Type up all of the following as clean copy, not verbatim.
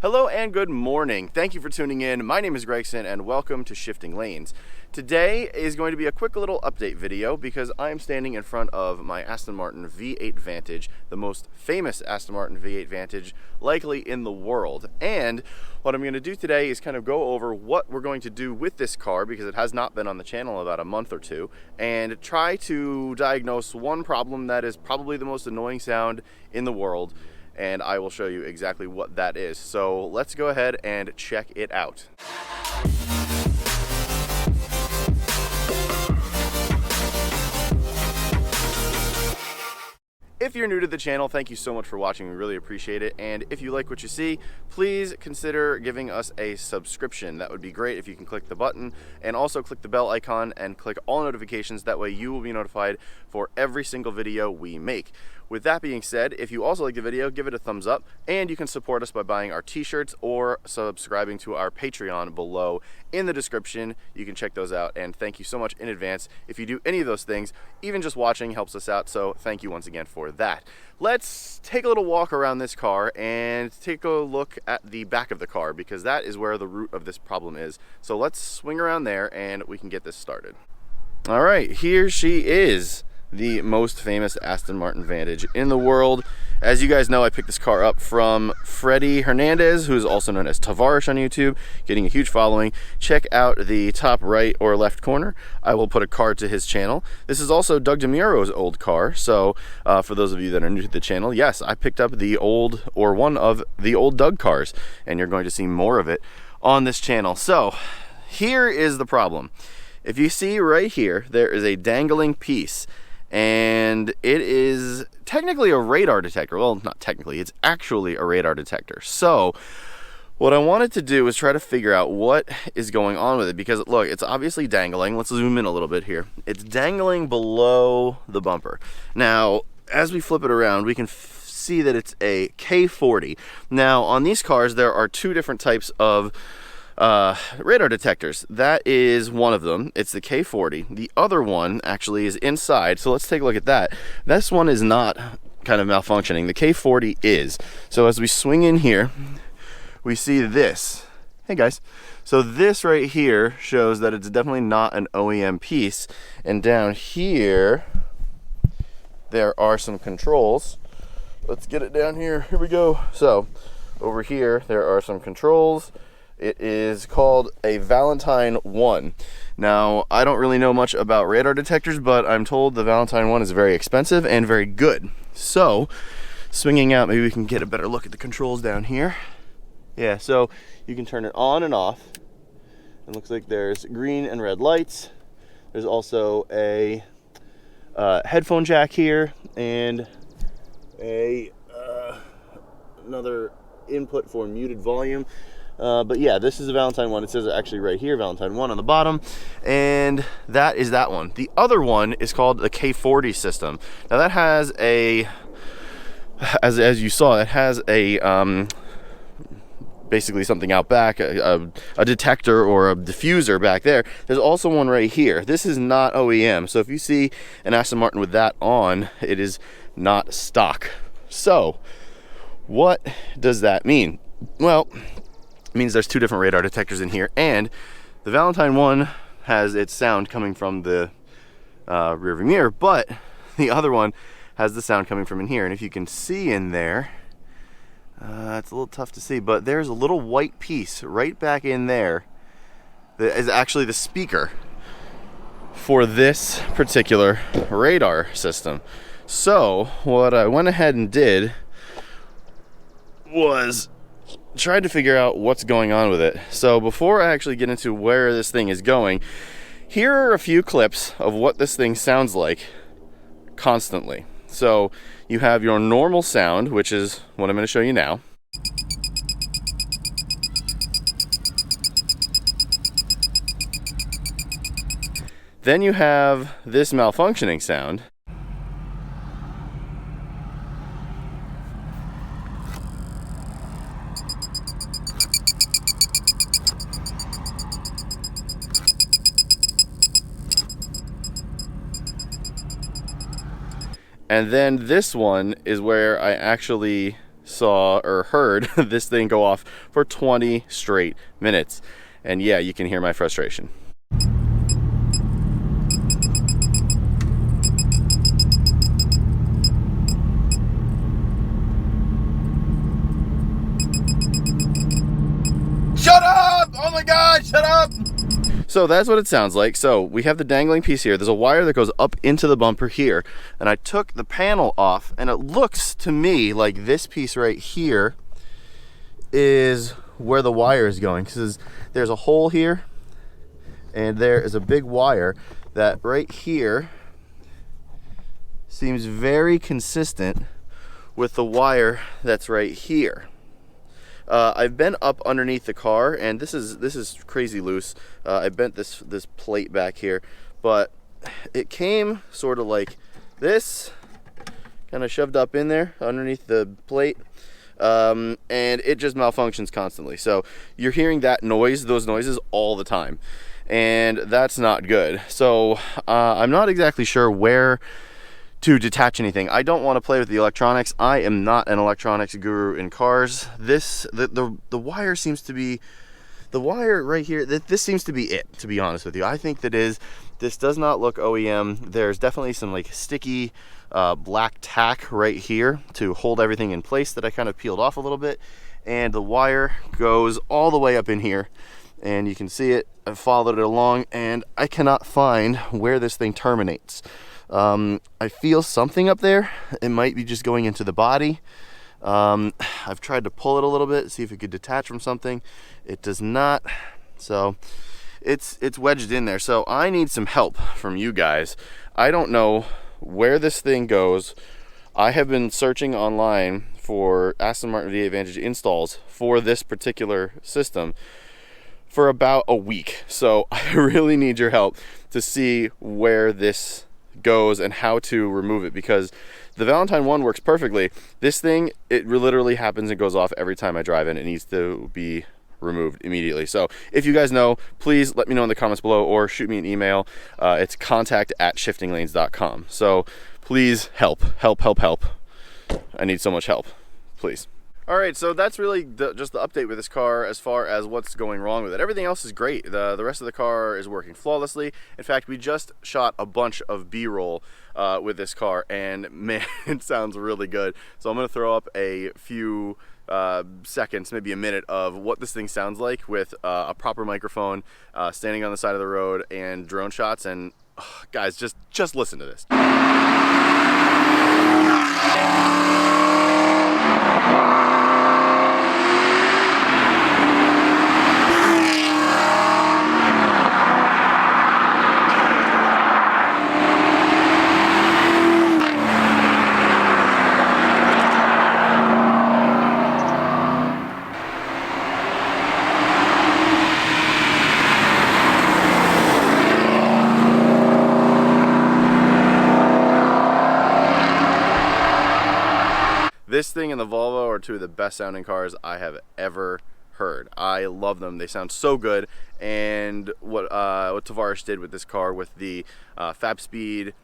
Hello and good morning. Thank you for tuning in. My name is Gregson and welcome to Shifting Lanes. Today is going to be a quick little update video because I am standing in front of my Aston Martin V8 Vantage, the most famous Aston Martin V8 Vantage likely in the world. And what I'm going to do today is kind of go over what we're going to do with this car because it has not been on the channel about a month or two, and try to diagnose one problem that is probably the most annoying sound in the world. And I will show you exactly what that is. So let's go ahead and check it out. If you're new to the channel, thank you so much for watching. We really appreciate it. And if you like what you see, please consider giving us a subscription. That would be great if you can click the button and also click the bell icon and click all notifications. That way you will be notified for every single video we make. With that being said, if you also like the video, give it a thumbs up, and you can support us by buying our t-shirts or subscribing to our Patreon below in the description. You can check those out, and thank you so much in advance if you do any of those things. Even just watching helps us out, so thank you once again for that. Let's take a little walk around this car and take a look at the back of the car because that is where the root of this problem is. So let's swing around there and we can get this started. All right, here she is. The most famous Aston Martin Vantage in the world. As you guys know, I picked this car up from Freddie Hernandez, who's also known as Tavares on YouTube, getting a huge following. Check out the top right or left corner. I will put a card to his channel. This is also Doug DeMuro's old car, so for those of you that are new to the channel, yes, I picked up the old, or one of the old Doug cars, and you're going to see more of it on this channel. So here is the problem. If you see right here, there is a dangling piece, and it is technically a radar detector. Well, not technically, it's actually a radar detector. So what I wanted to do is try to figure out what is going on with it, because look, it's obviously dangling. Let's zoom in a little bit here. It's dangling below the bumper. Now, as we flip it around, we can see that it's a K40. Now, on these cars, there are two different types of radar detectors. That is one of them. It's the K40. The other one actually is inside, so let's take a look at that. This one is not kind of malfunctioning. The K40 is. So as we swing in here, we see this. Hey guys. So this right here shows that it's definitely not an OEM piece, and down here there are some controls. Let's get it down here. Here we go. So over here there are some controls. It is called a Valentine 1. Now, I don't really know much about radar detectors, but I'm told the Valentine 1 is very expensive and very good. So, swinging out, maybe we can get a better look at the controls down here. Yeah, so you can turn it on and off. It looks like there's green and red lights. There's also a headphone jack here and another input for muted volume. But yeah, this is a Valentine 1. It says actually right here, Valentine 1 on the bottom, and that is that one. The other one is called the K40 system. Now that has a, as you saw, it has a basically something out back, a detector or a diffuser back there. There's also one right here. This is not OEM, so if you see an Aston Martin with that on, it is not stock. So what does that mean? Well, means there's two different radar detectors in here, and the Valentine 1 has its sound coming from the rear view mirror, but the other one has the sound coming from in here. And if you can see in there, it's a little tough to see, but there's a little white piece right back in there that is actually the speaker for this particular radar system. So what I went ahead and did was tried to figure out what's going on with it. So before I actually get into where this thing is going, here are a few clips of what this thing sounds like constantly. So you have your normal sound, which is what I'm going to show you now. Then you have this malfunctioning sound. And then this one is where I actually saw or heard this thing go off for 20 straight minutes. And yeah, you can hear my frustration. Shut up! Oh my God, shut up! So that's what it sounds like. So we have the dangling piece here. There's a wire that goes up into the bumper here. And I took the panel off, and it looks to me like this piece right here is where the wire is going. Because there's a hole here, and there is a big wire that right here seems very consistent with the wire that's right here. I've been up underneath the car, and this is crazy loose. I bent this plate back here, but it came sort of like this, kind of shoved up in there underneath the plate, and it just malfunctions constantly. So you're hearing that noise, those noises all the time, and that's not good. So I'm not exactly sure where to detach anything. I don't want to play with the electronics. I am not an electronics guru in cars. The wire seems to be, the wire right here, this seems to be it, to be honest with you. I think this does not look OEM. There's definitely some like sticky black tack right here to hold everything in place that I kind of peeled off a little bit. And the wire goes all the way up in here, and you can see it. I've followed it along, and I cannot find where this thing terminates. I feel something up there. It might be just going into the body. I've tried to pull it a little bit, see if it could detach from something. It does not. So it's wedged in there. So I need some help from you guys. I don't know where this thing goes. I have been searching online for Aston Martin V8 Vantage installs for this particular system for about a week. So I really need your help to see where this goes and how to remove it, because the Valentine one works perfectly. This thing, it literally happens and goes off every time I drive in. It needs to be removed immediately. So if you guys know, please let me know in the comments below or shoot me an email. It's contact@shiftinglanes.com. So please help. I need so much help, please. All right, so that's really just the update with this car as far as what's going wrong with it. Everything else is great. The rest of the car is working flawlessly. In fact, we just shot a bunch of B-roll with this car, and man, it sounds really good. So I'm gonna throw up a few seconds, maybe a minute, of what this thing sounds like with a proper microphone, standing on the side of the road, and drone shots. And guys, just listen to this. This thing and the Volvo are two of the best sounding cars I have ever heard. I love them. They sound so good. And what Tavares did with this car with the Fab Speed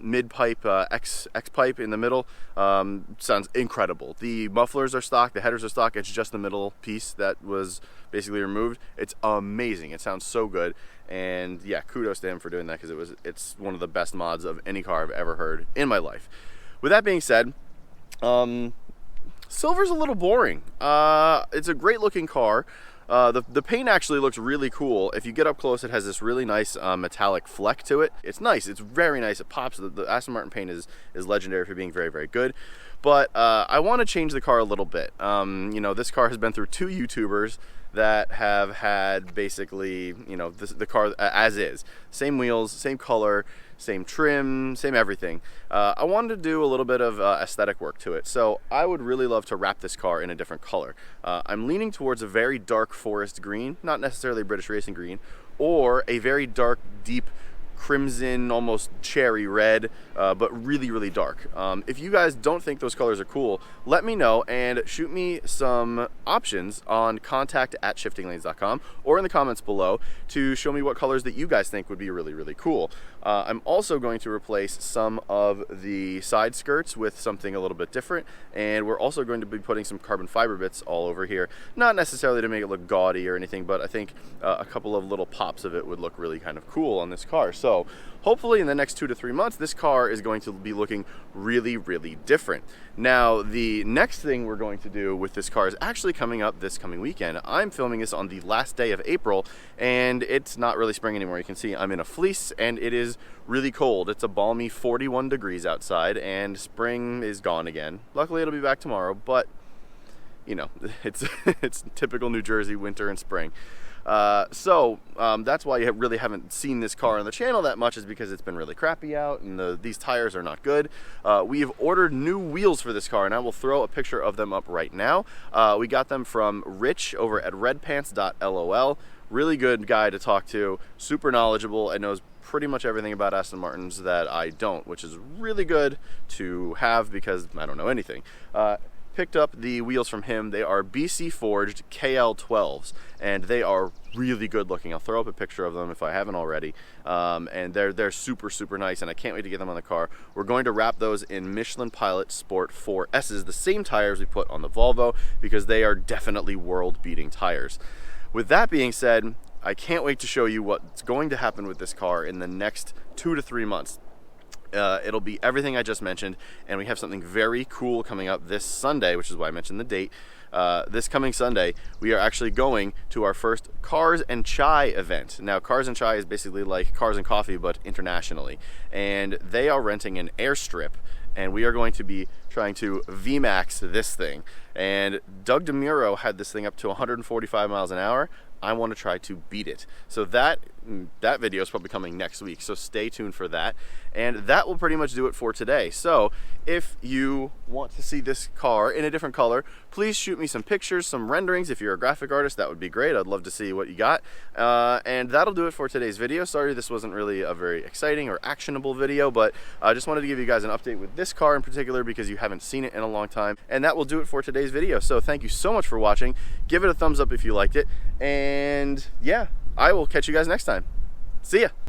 mid pipe X pipe in the middle sounds incredible. The mufflers are stock, the headers are stock. It's just the middle piece that was basically removed. It's amazing. It sounds so good. And yeah, kudos to him for doing that, because it's one of the best mods of any car I've ever heard in my life. With that being said, silver's a little boring. It's a great looking car. The paint actually looks really cool. If you get up close, it has this really nice metallic fleck to it. It's nice. It's very nice. It pops. The Aston Martin paint is legendary for being very, very good. But I want to change the car a little bit. You know, this car has been through 2 YouTubers that have had basically, you know, the car as is. Same wheels, same color, same trim, same everything. I wanted to do a little bit of aesthetic work to it, so I would really love to wrap this car in a different color. I'm leaning towards a very dark forest green, not necessarily British racing green, or a very dark, deep crimson, almost cherry red, but really, really dark. If you guys don't think those colors are cool, let me know and shoot me some options on contact@shiftinglanes.com or in the comments below to show me what colors that you guys think would be really, really cool. I'm also going to replace some of the side skirts with something a little bit different, and we're also going to be putting some carbon fiber bits all over here. Not necessarily to make it look gaudy or anything, but I think a couple of little pops of it would look really kind of cool on this car. So hopefully in the next 2 to 3 months, this car is going to be looking really, really different. Now, the next thing we're going to do with this car is actually coming up this coming weekend. I'm filming this on the last day of April, and it's not really spring anymore. You can see I'm in a fleece, and it is really cold. It's a balmy 41 degrees outside, and spring is gone again. Luckily, it'll be back tomorrow, but you know, it's it's typical New Jersey winter and spring. That's why you really haven't seen this car on the channel that much, is because it's been really crappy out and these tires are not good. We have ordered new wheels for this car, and I will throw a picture of them up right now. We got them from Rich over at redpants.lol. Really good guy to talk to, super knowledgeable, and knows pretty much everything about Aston Martins that I don't, which is really good to have because I don't know anything. Picked up the wheels from him. They are BC forged KL12s, and they are really good looking. I'll throw up a picture of them if I haven't already. And they're super, super nice, and I can't wait to get them on the car. We're going to wrap those in Michelin Pilot Sport 4S's, the same tires we put on the Volvo, because they are definitely world-beating tires. With that being said, I can't wait to show you what's going to happen with this car in the next 2 to 3 months. It'll be everything I just mentioned, and we have something very cool coming up this Sunday, which is why I mentioned the date. This coming Sunday, we are actually going to our first Cars and Chai event. Now, Cars and Chai is basically like Cars and Coffee, but internationally. And they are renting an airstrip, and we are going to be trying to VMAX this thing. And Doug DeMuro had this thing up to 145 miles an hour. I want to try to beat it. So that video is probably coming next week, so stay tuned for that. And that will pretty much do it for today. So if you want to see this car in a different color, please shoot me some pictures, some renderings. If you're a graphic artist, that would be great. I'd love to see what you got. And that'll do it for today's video. Sorry this wasn't really a very exciting or actionable video, but I just wanted to give you guys an update with this car in particular because you haven't seen it in a long time. And that will do it for today's video. So thank you so much for watching. Give it a thumbs up if you liked it. And yeah, I will catch you guys next time. See ya.